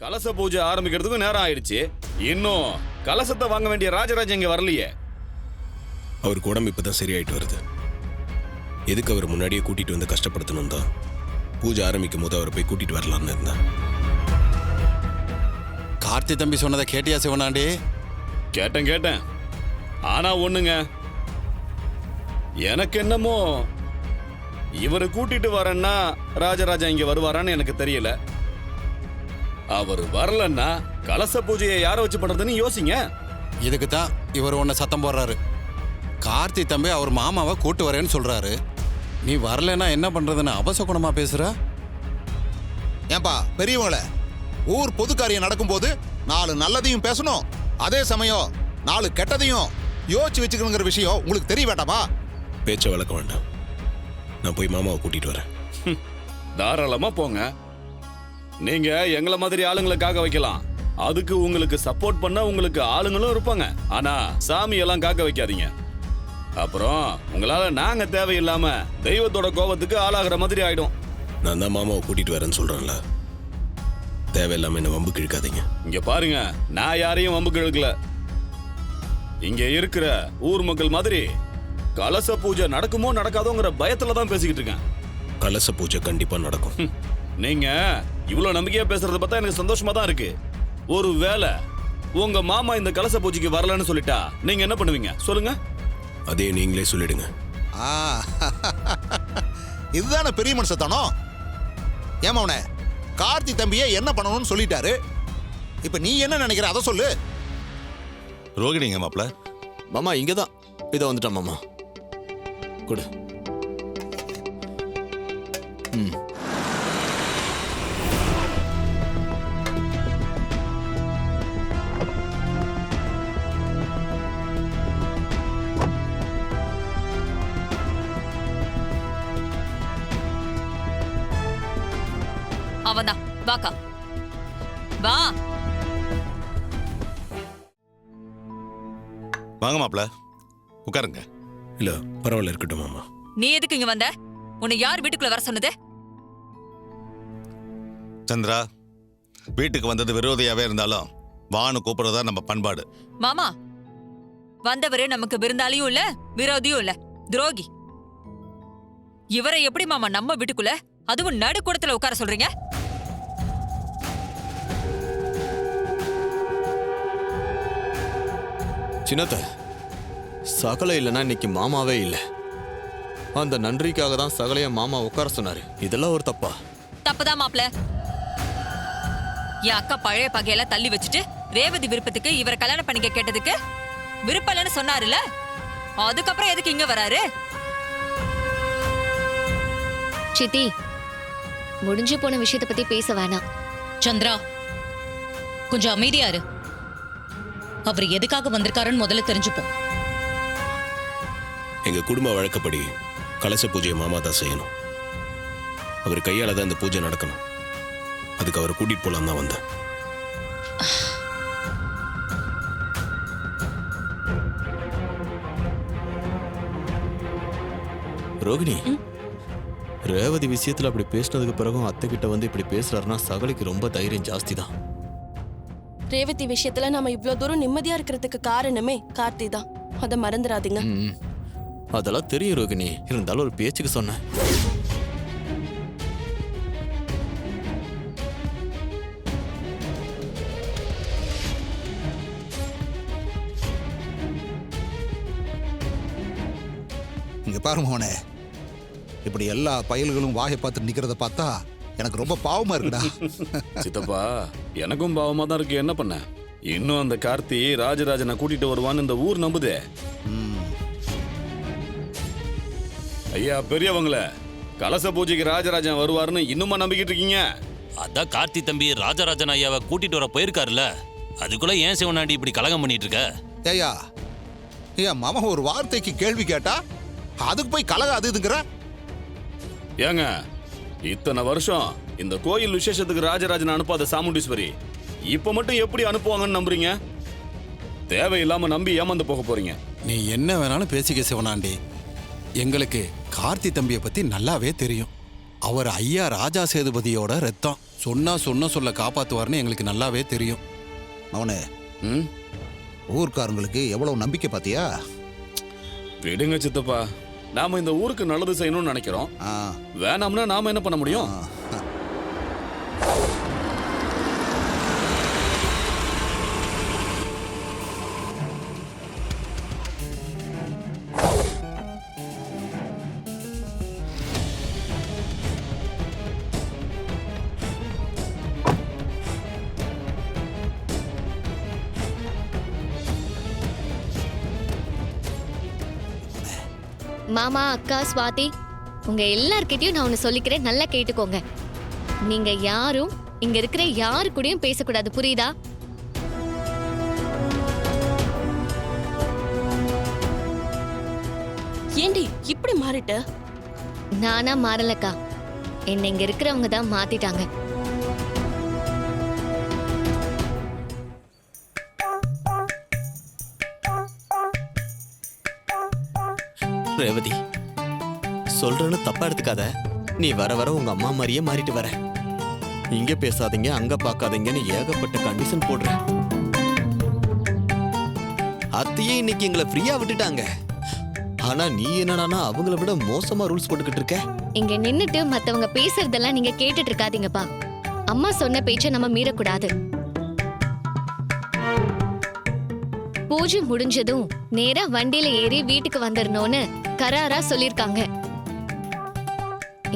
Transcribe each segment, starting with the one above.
கலச பூஜை ஆரம்பிக்கிறதுக்கும் நேரம் ஆயிடுச்சு. இன்னும் கலசத்தை வாங்க வேண்டிய ராஜராஜன் இங்க வரலையே. அவருக்கு உடம்பு இப்பதான் சரியாயிட்டு வருது. எதுக்கு அவர் முன்னாடியே கூட்டிட்டு வந்து கஷ்டப்படுத்தணும் தான் பூஜை ஆரம்பிக்கும் போது அவரை போய் கூட்டிட்டு வரலாம்னு இருந்தேன். கார்த்தி தம்பி சொன்னதை கேட்டியா சிவனாண்டி? கேட்டேன். ஆனா ஒண்ணுங்க, எனக்கு என்னமோ இவரை கூட்டிட்டு வரேன்னா ராஜராஜா இங்க வருவாரான்னு எனக்கு தெரியல. அவர் வரலன்னா கலச பூஜையை யாரை வச்சு பண்றதுன்னு யோசிங்க. இதுக்கு தான் இவர் உன்னை சத்தம் போடுறாரு. கார்த்தி தம்பி அவர் மாமாவை கூட்டு வரேன்னு சொல்றாரு. நீ வரலன்னா என்ன பண்றதுன்னு அபசகுணமா பேசுற. ஏன்பா பெரியவங்கள, ஊர் பொது காரியம் நடக்கும்போது 4 நல்லதையும் பேசணும், அதே சமயம் 4 கெட்டதையும் யோசிச்சு வச்சுக்கணுங்கிற விஷயம் உங்களுக்கு தெரிய வேண்டாமா? பேச்ச வளர்க்க வேண்டாம். நான் போய் மாமாவை கூட்டிட்டு வரேன். தாராளமா போங்க. நீங்க எங்களை மாதிரி ஆளுங்களை வைக்கலாம். அதுக்கு உங்களுக்கு சப்போர்ட் பண்ண உங்களுக்கு ஆளுங்களும் இருப்பாங்க. ஆனா சாமி எல்லாம் காக்க வைக்காதீங்க. அப்புறம் உங்களால நாங்க தேவையில்லாம தெய்வத்தோட கோபத்துக்கு ஆளாகிற மாதிரி ஆயிடும். நான் தான் மாமாவை கூட்டிட்டு வரேன்னு சொல்றேன்ல, தேவையில்லாம என்ன வம்பு கிழக்காதீங்க. இங்க பாருங்க, நான் யாரையும் வம்பு கிழக்கல. இங்க இருக்கிற ஊர் மக்கள் மாதிரி கலச பூஜை நடக்குமோ நடக்காதோங்கிற பயத்துல தான் பேசிக்கிட்டு இருக்கேன். கலச பூஜை கண்டிப்பா நடக்கும். நீங்க இவ்வளவு நம்பிக்கையா பேசுறத பார்த்தா எனக்கு சந்தோஷமா தான் இருக்கு. ஒரு வேளை உங்க மாமா இந்த கலச பூஜைக்கு வரலன்னு சொல்லிட்டா நீங்க என்ன பண்ணுவீங்க சொல்லுங்க? அதே நீங்களே சொல்லிடுங்க. இதுதானே பெரிய மனுஷத்தனம். ஏமாவனே, கார்த்தி தம்பியை என்ன பண்ணணும்னு சொல்லிட்டாரு. இப்ப நீ என்ன நினைக்கிற அதை சொல்லு. ரோகிணிங்க மாப்ள. மாமா இங்கதான். இதை வந்துட்டான் மாமா. கொடு. அவன்தான். வாக்கா வா. வாங்க மாப்ள, உட்காருங்க. இல்ல பரவாயில்ல, இருக்கட்டும் மாமா. நீ எதுக்கு இங்க வந்த? உன்னை யார் வீட்டுக்குள்ள வர சொன்னது? சந்திரா, வீட்டுக்கு வந்தது விரோதியாவே இருந்தாலும் வான்னு கூப்பிடுறதா நம்ம பண்பாடு. மாமா, வந்தவரு நமக்கு விருந்தாளியும் இல்ல விரோதியும் இல்ல, துரோகி. இவரை எப்படி மாமா நம்ம வீட்டுக்குள்ள, அதுவும் நடுக்கூடத்துல உட்கார சொல்றீங்க? சின்னத்த, சகலை இல்லைன்னா இன்னைக்கு மாமாவே இல்லை. அந்த நன்றிக்காக தான் சகலைய மாமா உட்கார சொன்னாரு. இதெல்லாம் ஒரு தப்பா? தப்புதான் மாப்ள. என் அக்கா பழைய பகையெல்லாம் தள்ளி வச்சுட்டு ரேவதி விருப்பத்துக்கு இவரை கல்யாணம் பண்ணிக்க கேட்டதுக்கு விருப்பலன்னு சொன்னாருல, அதுக்கப்புறம் எதுக்கு இங்க வராரு? சித்தி, முடிஞ்சு போன விஷயத்தை பத்தி பேச வேணாம். சந்திரா, கொஞ்சம் அமைதியா இரு. அவர் எதுக்காக வந்திருக்காருன்னு முதல்ல தெரிஞ்சுப்போம். எங்க குடும்ப வழக்கப்படி கலச பூஜையை மாமா தான் செய்யணும். அவர் கையால தான் இந்த பூஜை நடக்கணும். அதுக்கு அவரை கூட்டிட்டு போலாம் தான் வந்தேன். ரோகிணி, ரேவதி விஷயத்துல அப்படி பேசினதுக்கு பிறகும் அத்தை கிட்ட வந்து இப்படி பேசுறாருன்னா சகலைக்கு ரொம்ப தைரியம் ஜாஸ்தி தான். ரேவதி விஷயத்துல நாம இவ்ளோ தூரம் நிம்மதியா இருக்கிறதுக்கு காரணமே கார்த்தி தான். அதை மறந்துடாதீங்க. அதெல்லாம் தெரியும் ரோகிணி, இருந்தாலும் ஒரு பேச்சுக்கு சொன்னேன். இங்க பாரு மோனே, இப்படி எல்லா பயல்களும் வாயை பார்த்து நிக்கிறத பார்த்தா எனக்கு ரொம்ப பாவமா இருக்குடா. சித்தப்பா, எனக்கும் பாவமா தான் இருக்கு. என்ன பண்ண? இன்னும் அந்த கார்த்தி ராஜராஜனை கூட்டிட்டு வருவான்னு இந்த ஊர் நம்புதே. ஐயா பெரியவங்கள, கலச பூஜைக்கு ராஜராஜன் வருவாருன்னு இன்னுமா நம்பிக்கிட்டு இருக்கீங்க? அதான் கார்த்தி தம்பி ராஜராஜன் ஐயாவை கூட்டிட்டு வர போயிருக்காருல்ல, அதுக்குள்ள ஏன் சிவனாண்டி இப்படி கலகம் பண்ணிட்டு இருக்க? ஏய்யா, ஏன் மாமா ஒரு வார்த்தைக்கு கேள்வி கேட்டா அதுக்கு போய் கலகம் அதுங்கிற? ஏங்க, இத்தனை வருஷம் இந்த கோயில் விசேஷத்துக்கு ராஜராஜன் அனுப்பாத சாமுண்டீஸ்வரி இப்ப மட்டும் எப்படி அனுப்புவாங்கன்னு நம்புறீங்க? தேவையில்லாம நம்பி ஏமாந்து போக போறீங்க. நீ என்ன வேணாலும் பேசிக்க சிவனாண்டி. எங்களுக்கு கார்த்தி தம்பியை பத்தி நல்லாவே தெரியும். அவர் ஐயா ராஜா சேதுபதியோட ரத்தம். சொன்ன சொல்ல காப்பாத்துவார்னு எங்களுக்கு நல்லாவே தெரியும். அவனே, ம் ஊர்க்காரங்களுக்கு எவ்வளவு நம்பிக்கை பாத்தியா? விடுங்க சித்தப்பா, நாம இந்த ஊருக்கு நல்லது செய்யணும்னு நினைக்கிறோம். ஆ, வேணாம்னா நாம என்ன பண்ண முடியும்? ஆ. மாமா, அக்கா, சுவாதி, உங்க எல்லார்கிட்டயும் நான் ஒன்னு சொல்லிக்கிறேன், நல்லா கேட்டுக்கோங்க. நீங்க யாரும் இங்க இருக்கிற யாரு கூடயும் பேசக்கூடாது, புரியுதா? ஏண்டி இப்படி மாறிட்ட? நானா மாறலக்கா, என்ன இங்க இருக்கிறவங்க தான் மாத்திட்டாங்க. ரேவதி, சொல்றேன்னு தப்பா எடுத்துக்காத. நீ வர வர உங்க அம்மா மாதிரியே மாறிட்டு வர. இங்க பேசாதீங்க, அங்க பார்க்காதீங்கன்னு ஏகப்பட்ட கண்டிஷன் போடுற. அத்தையே இன்னைக்கு எங்களை ஃப்ரீயா விட்டுட்டாங்க. ஆனா நீ என்னடானா அவங்கள விட மோசமா ரூல்ஸ் போட்டுக்கிட்டு இருக்க. இங்க நின்னுட்டு மத்தவங்க பேசுறதெல்லாம் நீங்க கேட்டுட்டு இருக்காதீங்கப்பா. அம்மா சொன்ன பேச்ச நம்ம மீறக்கூடாது. பூஜை முடிஞ்சதும் நேரா வண்டியில ஏறி வீட்டுக்கு வந்துடணும்னு கராரா சொல்லிருக்காங்க.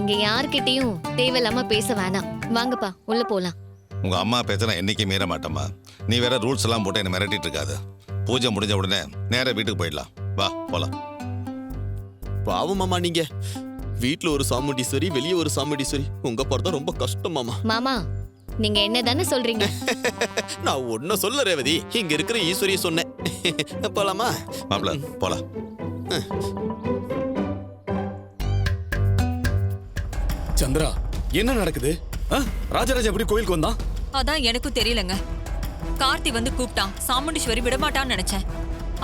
இங்க யார்கிட்டயும் தேவையில்லாம பேச வேணாம். வாங்கப்பா, உள்ள போலாம். உங்க அம்மா பேச்ச நான் என்னைக்கு மீற மாட்டேம்மா. நீ வேற ரூல்ஸ் எல்லாம் போட்டு என்ன மிரட்டிட்டு இருக்காது. பூஜை முடிஞ்ச உடனே நேரா வீட்டுக்கு போயிடலாம். வா போலாம். பாவம் மாமா, நீங்க வீட்ல ஒரு சாமுண்டீஸ்வரி, வெளியே ஒரு சாமுண்டீஸ்வரி. உங்க பார்த்தா ரொம்ப கஷ்டம் மாமா. மாமா, நீங்க என்னதானே சொல்றீங்க? நான் ஒன்னும் சொல்ல ரேவதி, இங்க இருக்கிற ஈஸ்வரிய சொன்னேன். போலாமா? மாப்பிள போலாம். சந்திரா, என்ன நடக்குது? ராஜராஜா எப்படி கோயிலுக்கு வந்தான்? அதான் எனக்கும் தெரியலங்க. கார்த்தி வந்து கூப்பிட்டான், சாமுண்டீஸ்வரி விடமாட்டான்னு நினைச்சேன்.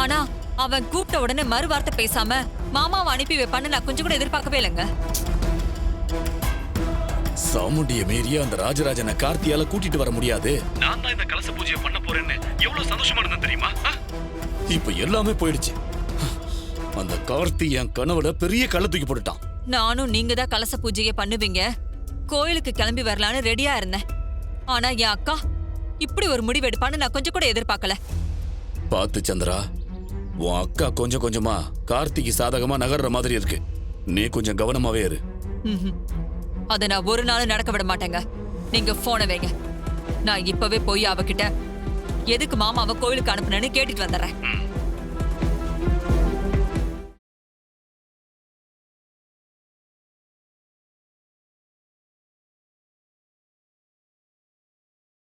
ஆனா அவன் கூப்பிட்ட உடனே மறு வார்த்தை பேசாம மாமாவை அனுப்பி வைப்பான்னு நான் கொஞ்சம் கூட எதிர்பார்க்கவே இல்லைங்க. சாமுண்டிய மீறிய அந்த ராஜராஜனை கார்த்தியால கூட்டிட்டு வர முடியாது. நான் தான் இந்த கலச பூஜையை பண்ண போறேன்னு எவ்வளவு சந்தோஷமா இருந்தேன் தெரியுமா? இப்ப எல்லாமே போயிடுச்சு. அந்த கார்த்தி என் கனவுல பெரிய கள்ள தூக்கி போட்டுட்டான். நானும் நீங்க தான் கலச பூஜையை பண்ணுவீங்க, கோயிலுக்கு கிளம்பி வரலான்னு ரெடியா இருந்தேன். ஆனா என் அக்கா இப்படி ஒரு முடிவு எடுப்பான்னு நான் கொஞ்சம் கூட எதிர்பார்க்கல. பாத்து சந்திரா, உன் அக்கா கொஞ்சம் கொஞ்சமா கார்த்திக்கு சாதகமா நகர்ற மாதிரி இருக்கு. நீ கொஞ்சம் கவனமாவே இரு. அதை நான் ஒரு நாள் நடக்க விட மாட்டேங்க. நீங்க போனை வைங்க. நான் இப்பவே போய் அவகிட்ட எதுக்கு மாமாவை கோயிலுக்கு அனுப்புனேன்னு கேட்டுட்டு வந்துடுறேன்.